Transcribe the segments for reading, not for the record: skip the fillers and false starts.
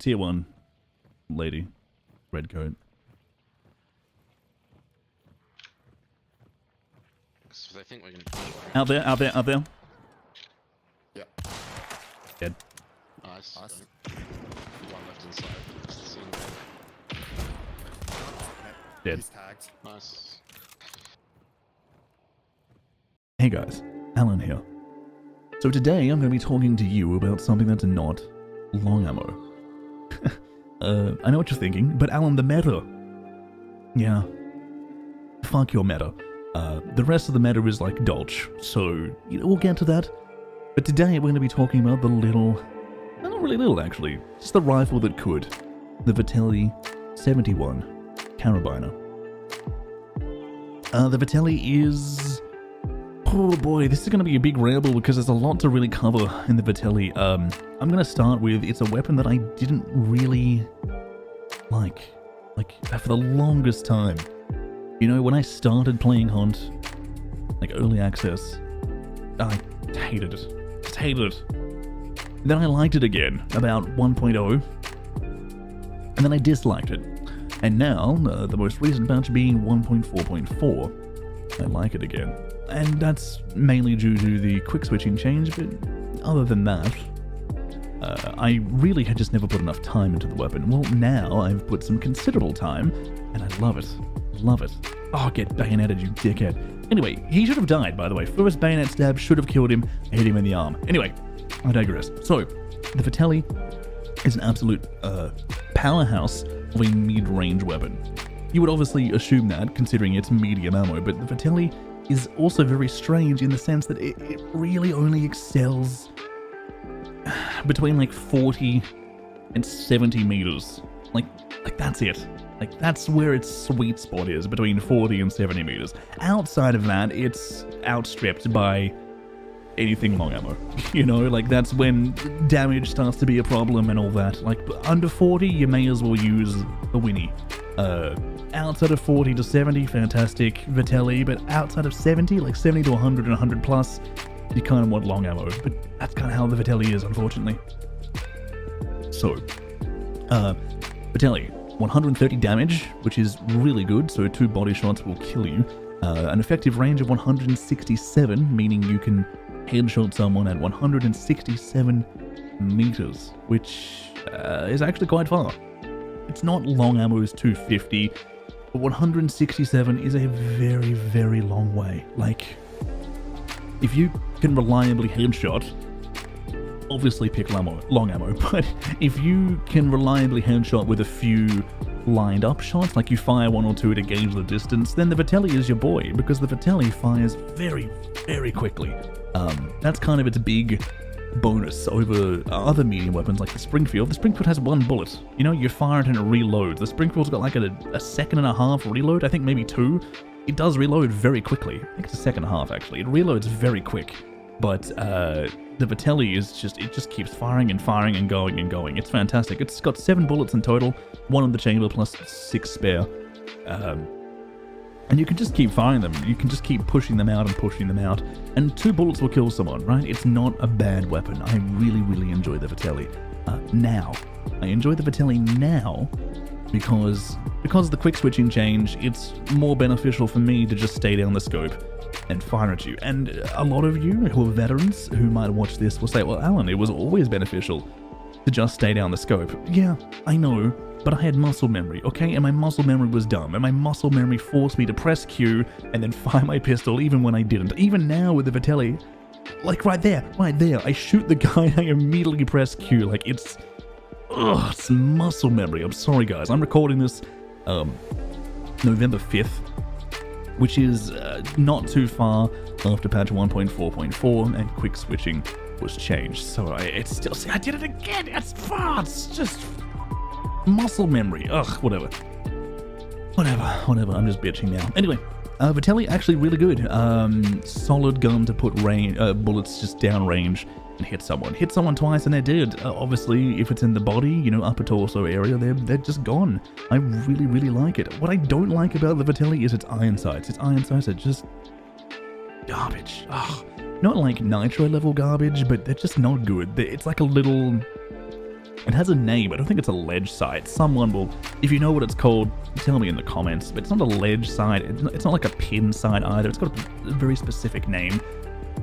Tier 1 lady. Red coat. So I think we're gonna Out there, out there, out there. Yeah. Dead. nice. Nice. One left inside. Just the scene. Dead. He's tagged. Nice. Hey Hey guys, Alan here. So today I'm going to be talking to you about something that's not long ammo. I know what you're thinking, but Alan, the meta. Yeah. Fuck your meta. The rest of the meta is like Dolch, so we'll get to that. But today we're going to be talking about the little, not really little actually, just the rifle that could. The Vetterli 71 Karabiner. The Vetterli is... Oh boy, this is going to be a big ramble because there's a lot to really cover in the Vetterli. I'm going to start with, it's a weapon that I didn't really like for the longest time. You know, when I started playing Hunt, like early access, I hated it. Just hated it. Then I liked it again, about 1.0, and then I disliked it. And now, the most recent patch being 1.4.4, I like it again. And that's mainly due to the quick switching change, but other than that, I really had just never put enough time into the weapon. Well, now I've put some considerable time, and I love it. Love it. Oh, get bayoneted, you dickhead. Anyway, he should have died, by the way. First bayonet stab should have killed him. I hit him in the arm. Anyway, I digress. So, the Vetterli is an absolute powerhouse of a mid-range weapon. You would obviously assume that, considering it's medium ammo, but the Vetterli is also very strange in the sense that it really only excels between like 40 and 70 meters. Like that's it. Like that's where its sweet spot is, between 40 and 70 meters. Outside of that, it's outstripped by anything long ammo. You know, like that's when damage starts to be a problem and all that. Like under 40, you may as well use a Winnie. Outside of 40 to 70, fantastic Vetterli, but outside of 70, like 70 to 100 and 100 plus, you kind of want long ammo, but that's kind of how the Vetterli is, unfortunately. So, Vetterli, 130 damage, which is really good, so 2 body shots will kill you. An effective range of 167, meaning you can headshot someone at 167 meters, which is actually quite far. It's not long ammo's 250, but 167 is a very, very long way. Like, if you can reliably headshot, obviously pick long ammo, but if you can reliably headshot with a few lined up shots, like you fire 1 or 2 to gauge the distance, then the Vetterli is your boy, because the Vetterli fires very, very quickly. That's kind of its big bonus over other medium weapons like the Springfield. The Springfield has 1 bullet. You know, you fire it and it reloads. The Springfield's got like a second and a half reload, I think maybe 2. It does reload very quickly. I think it's a second and a half actually. It reloads very quick. But the Vetterli is it just keeps firing and firing and going and going. It's fantastic. It's got 7 bullets in total, 1 in the chamber plus 6 spare. And you can just keep firing them. You can just keep pushing them out and pushing them out. And 2 bullets will kill someone, right? It's not a bad weapon. I really, really enjoy the Vetterli. Now. I enjoy the Vetterli now because of the quick switching change, it's more beneficial for me to just stay down the scope and fire at you. And a lot of you who are veterans who might watch this will say, well, Alan, it was always beneficial to just stay down the scope. Yeah, I know. But I had muscle memory, okay? And my muscle memory was dumb. And my muscle memory forced me to press Q and then fire my pistol even when I didn't. Even now with the Vetterli, like right there, I shoot the guy and I immediately press Q. Like it's muscle memory. I'm sorry guys. I'm recording this November 5th, which is not too far after patch 1.4.4 and quick switching was changed. So it's still, see, I did it again. It's just muscle memory. Ugh, whatever. I'm just bitching now. Anyway, Vetterli actually really good. Solid gun to put bullets just down range and hit someone. Hit someone twice and they're dead. Obviously, if it's in the body, you know, upper torso area, they're just gone. I really, really like it. What I don't like about the Vetterli is its iron sights. Its iron sights are just garbage. Ugh. Not like nitro level garbage, but they're just not good. It's like a little It has a name. I don't think it's a ledge sight. Someone will, if you know what it's called, tell me in the comments. But it's not a ledge sight. It's not like a pin sight either. It's got a very specific name.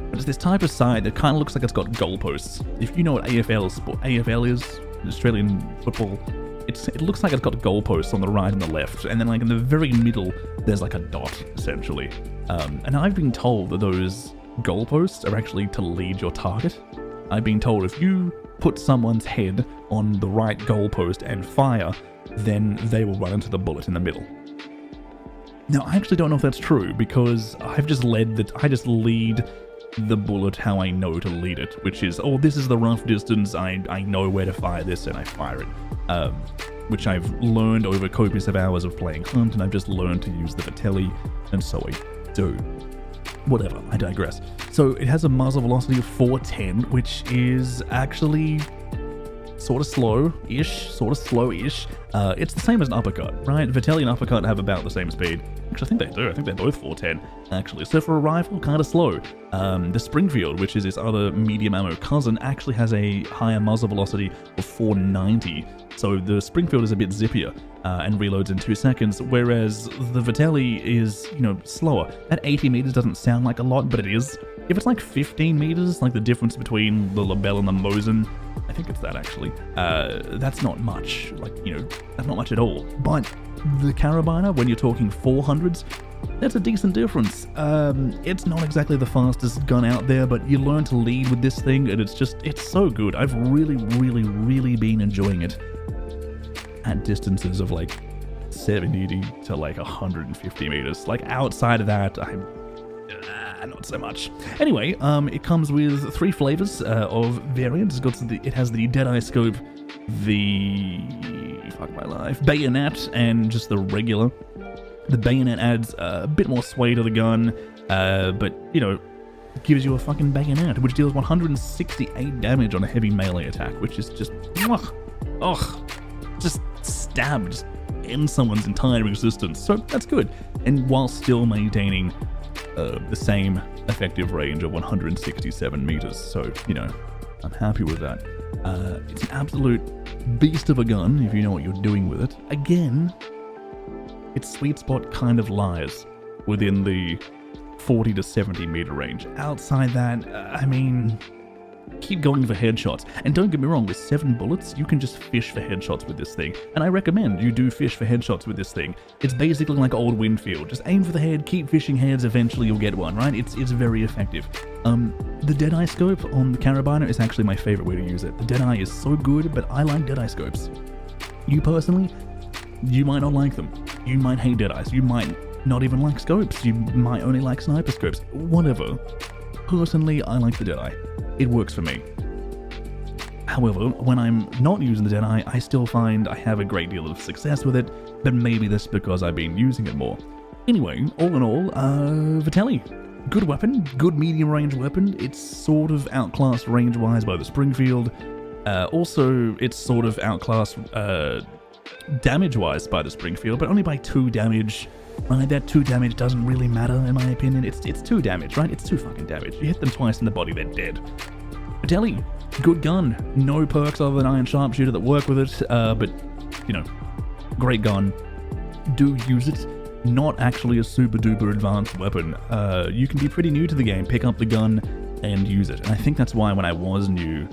But it's this type of sight that kind of looks like it's got goalposts. If you know what AFL is, Australian football, it looks like it's got goalposts on the right and the left, and then like in the very middle, there's like a dot, essentially. And I've been told that those goalposts are actually to lead your target. I've been told if you put someone's head on the right goalpost and fire, then they will run into the bullet in the middle. Now, I actually don't know if that's true, because I just lead the bullet how I know to lead it, which is, oh, this is the rough distance, I know where to fire this, and I fire it. Which I've learned over copious of hours of playing Hunt, and I've just learned to use the Vetterli, and so I do. Whatever, I digress. So it has a muzzle velocity of 410, which is actually sort of slow-ish. It's the same as an uppercut, right? Vetterli and uppercut have about the same speed. Actually, I think they do. I think they're both 410, actually. So for a rifle, kind of slow. The Springfield, which is its other medium ammo cousin, actually has a higher muzzle velocity of 490. So the Springfield is a bit zippier and reloads in 2 seconds, whereas the Vetterli is, slower. That 80 meters doesn't sound like a lot, but it is. If it's like 15 meters, like the difference between the Lebel and the Mosin, I think it's that actually, that's not much, that's not much at all. But the Karabiner, when you're talking 400s, that's a decent difference. It's not exactly the fastest gun out there, but you learn to lead with this thing, and it's so good. I've really, really, really been enjoying it at distances of like 70 to like 150 meters. Like outside of that, not so much. Anyway, it comes with 3 flavors of variants. It has the Deadeye scope, the bayonet, and just the regular. The bayonet adds a bit more sway to the gun, but gives you a fucking bayonet, which deals 168 damage on a heavy melee attack, which is just just stab, just end someone's entire existence. So that's good, and while still maintaining the same effective range of 167 meters. So, I'm happy with that. It's an absolute beast of a gun if you know what you're doing with it. Again, its sweet spot kind of lies within the 40 to 70 meter range. Outside that, keep going for headshots. And don't get me wrong, with 7 bullets, you can just fish for headshots with this thing. And I recommend you do fish for headshots with this thing. It's basically like old Winfield. Just aim for the head, keep fishing heads, eventually you'll get one, right? It's very effective. The Deadeye scope on the Karabiner is actually my favorite way to use it. The Deadeye is so good, but I like Deadeye scopes. You personally, you might not like them. You might hate Deadeyes. You might not even like scopes. You might only like sniper scopes. Whatever. Personally, I like the Deadeye. It works for me. However, when I'm not using the Deadeye, I still find I have a great deal of success with it, but maybe that's because I've been using it more. Anyway, all in all, Vetterli. Good weapon, good medium range weapon. It's sort of outclassed range-wise by the Springfield. Also, it's sort of outclassed damage-wise by the Springfield, but only by 2 damage. Right, that 2 damage doesn't really matter, in my opinion. It's 2 damage, right? It's 2 fucking damage. You hit them twice in the body, they're dead. Vetterli, good gun. No perks other than Iron Sharpshooter that work with it, but, great gun. Do use it. Not actually a super duper advanced weapon. You can be pretty new to the game, pick up the gun, and use it. And I think that's why when I was new,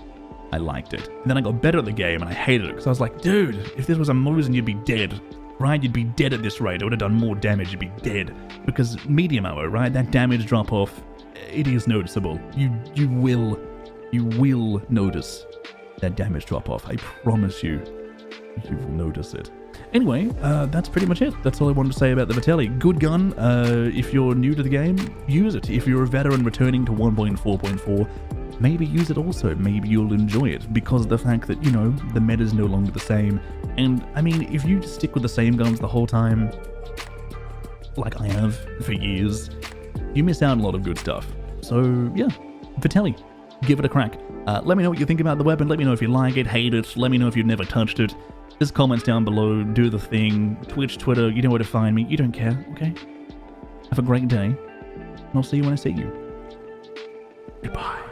I liked it. And then I got better at the game, and I hated it, because I was like, dude, if this was a Mosin, you'd be dead. Right, you'd be dead at this rate. It would have done more damage, you'd be dead. Because medium ammo, right, that damage drop off, it is noticeable. You will notice that damage drop off. I promise you, you will notice it. Anyway, that's pretty much it. That's all I wanted to say about the Vetterli. Good gun. If you're new to the game, use it. If you're a veteran returning to 1.4.4, maybe use it also. Maybe you'll enjoy it because of the fact that, the meta's no longer the same. And, if you just stick with the same guns the whole time, like I have for years, you miss out on a lot of good stuff. So, yeah, Vetterli, give it a crack. Let me know what you think about the weapon. Let me know if you like it, hate it. Let me know if you've never touched it. Just comments down below, do the thing. Twitch, Twitter, you know where to find me. You don't care, okay? Have a great day, and I'll see you when I see you. Goodbye.